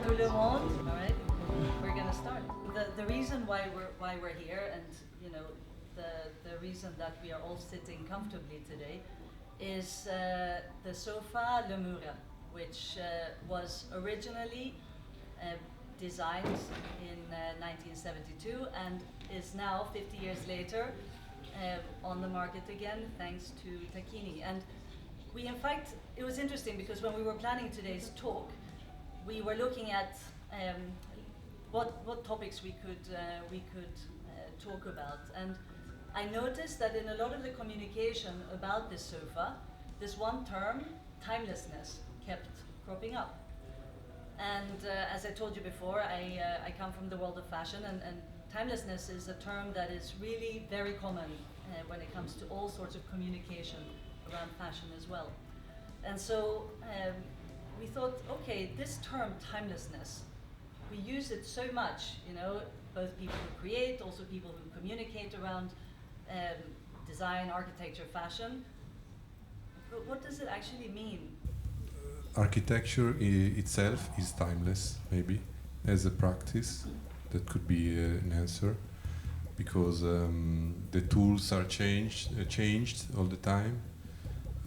tout le monde. All right, we're gonna start. The reason why we're here, and you know, the reason that we are all sitting comfortably today, is the sofa Lemura, which was originally designed in 1972 and is now 50 years later on the market again, thanks to Tacchini. And we, in fact, it was interesting because when we were planning today's talk, we were looking at what topics we could talk about. And I noticed that in a lot of the communication about this sofa, this one term, timelessness, kept cropping up. And as I told you before, I come from the world of fashion, and timelessness is a term that is really very common when it comes to all sorts of communication around fashion as well. And so we thought, okay, this term timelessness, we use it so much, you know, both people who create, also people who communicate around design, architecture, fashion. But what does it actually mean? Architecture itself is timeless, maybe, as a practice. That could be an answer, because the tools are changed all the time.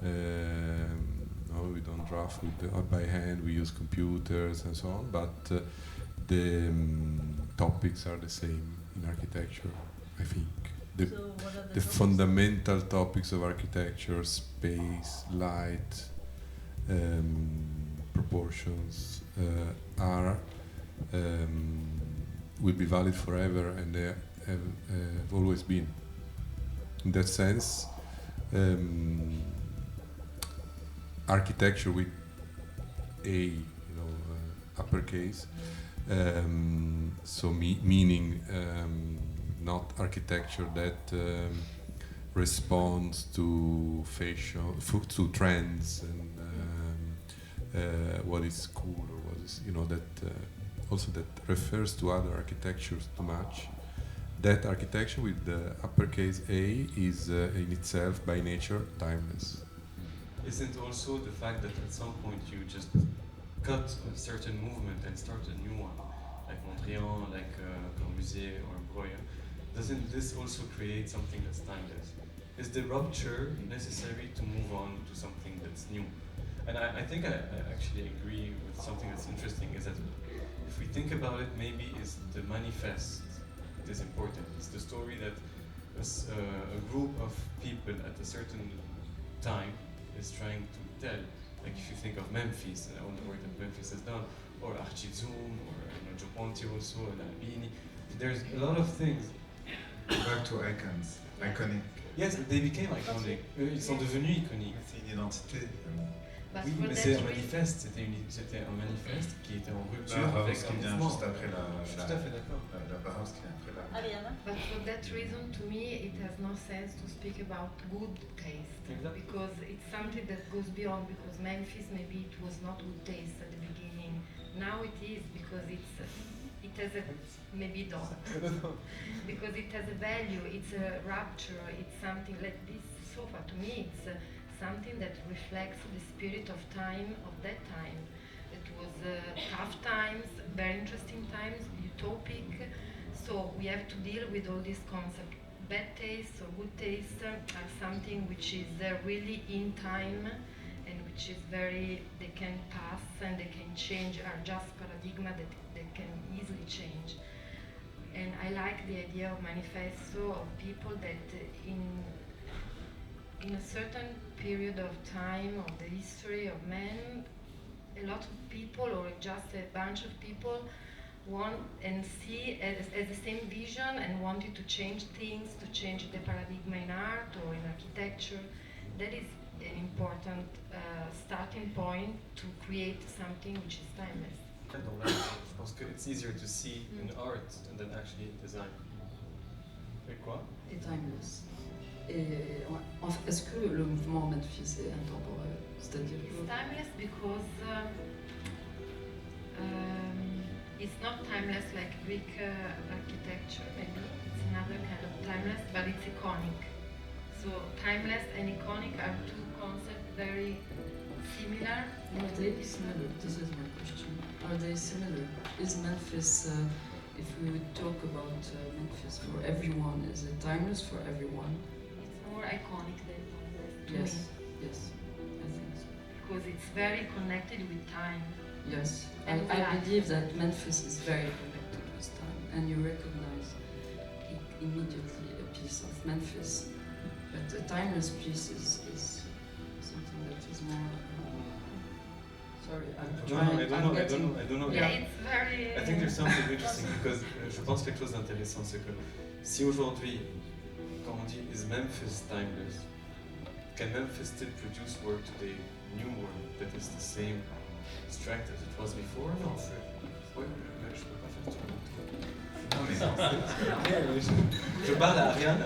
No, we don't draft by hand, we use computers and so on, but the topics are the same in architecture, I think. So what are the fundamental topics of architecture, space, light, proportions, are will be valid forever, and they have always been. In that sense, architecture with a uppercase, so meaning not architecture that responds to fashion, to trends, and what is cool, or what is, that also that refers to other architectures too much. That architecture with the uppercase A is in itself by nature timeless. Isn't also the fact that at some point you just cut a certain movement and start a new one, like Mondrian, like Corbusier or Breuer? Doesn't this also create something that's timeless? Is the rupture necessary to move on to something that's new? And I think I actually agree with something that's interesting, is that if we think about it, maybe it's the manifest that is important. It's the story that a group of people at a certain time is trying to tell. Like if you think of Memphis, and all the work that Memphis has done, or Archizum, or Gio Ponti also, and Albini. There's a lot of things. Back to icons, iconic. Yes, they became iconic. Ils sont devenus iconiques. C'est une identité. Oui, mais c'est un manifeste. C'était un manifeste qui était en rupture avec un mouvement. Juste après tout à fait d'accord. La Bauhaus qui vient après la. Ariana? But for that reason, to me, it has no sense to speak about good taste. Exactly. Because it's something that goes beyond, because Memphis, maybe it was not good taste at the beginning. Now it is, because it has a, maybe don't, because it has a value, it's a rupture, it's something like this sofa. To me, it's something that reflects the spirit of time, of that time. It was tough times, very interesting times, utopic. So we have to deal with all these concepts. Bad taste or good taste are something which is really in time, and which is they can pass and they can change, are just paradigma that they can easily change. And I like the idea of manifesto, of people that in a certain period of time of the history of man, a lot of people, or just a bunch of people, want and see as the same vision and wanted to change things, to change the paradigm in art or in architecture. That is an important starting point to create something which is timeless. Je pense que it's easier to see in art than actually in design. Et quoi? Et timeless. Et est-ce que le mouvement Memphis est intemporel? C'est-à-dire It's timeless because it's not timeless like Greek architecture, maybe. It's another kind of timeless, but it's iconic. So timeless and iconic are two concepts very similar? Are they similar? This is my question. Are they similar? Is Memphis, if we would talk about Memphis for everyone, is it timeless for everyone? It's more iconic than timeless to Yes, me. yes, I think so. Because it's very connected with time. Yes, And I relax. believe that Memphis is very connected with time, and you recognize immediately a piece of Memphis. But a timeless piece is something that is more. Sorry, I'm trying. I don't know. Yeah, it's very. I think there's something interesting because je pense quelque chose d'intéressant, c'est que si aujourd'hui, quand on dit is Memphis timeless, can Memphis still produce work today, new work that is the same strength as it was before? Non. Ouais, mais je peux pas faire tout le monde. Non, mais Je parle à Ariane.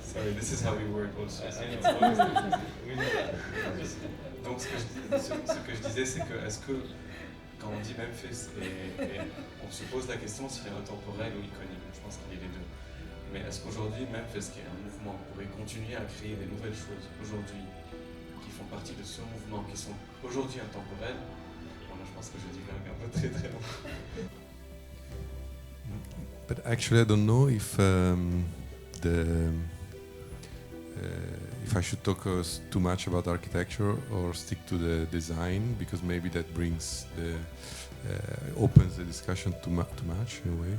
Sorry, this is how we work also. Donc ce que je disais, c'est que est-ce que quand on dit Memphis et on se pose la question s'il est intemporel ou iconique, je pense qu'il y a les deux. Mais est-ce qu'aujourd'hui Memphis, qui est un mouvement, pourrait continuer à créer des nouvelles choses aujourd'hui qui font partie de ce mouvement, qui sont aujourd'hui intemporelles? Bon, là, je pense que je dis quand même un peu très très long. But actually, I don't know if if I should talk too much about architecture or stick to the design, because maybe that brings the opens the discussion too much in a way.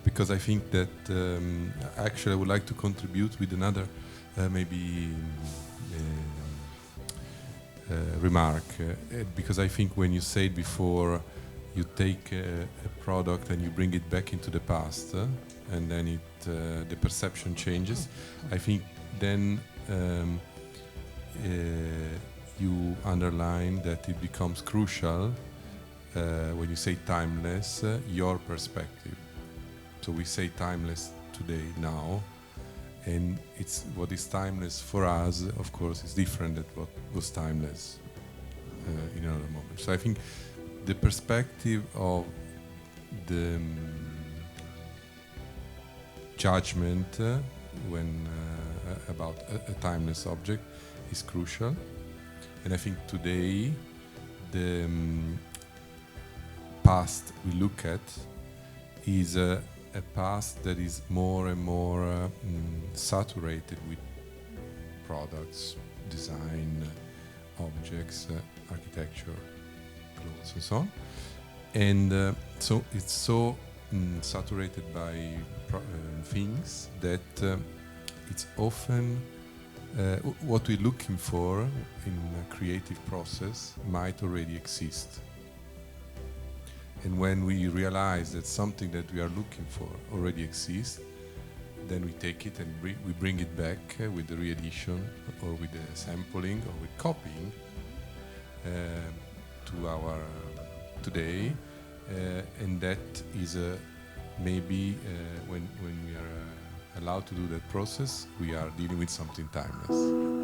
Because I think that actually I would like to contribute with another remark, because I think when you said before, you take a product and you bring it back into the past, and then the perception changes. I think then you underline that it becomes crucial when you say timeless, your perspective. So we say timeless today, now, and it's what is timeless for us, of course, is different than what was timeless in another moment. So I think the perspective of the judgment when about a timeless object is crucial, and I think today the past we look at is a past that is more and more saturated with products, design, objects, architecture, clothes, and so on. And so it's so saturated by things that it's often what we're looking for in a creative process might already exist. And when we realize that something that we are looking for already exists, then we take it and we bring it back with the re-edition or with the sampling or with copying to our today, and that is maybe when we are allowed to do that process, we are dealing with something timeless.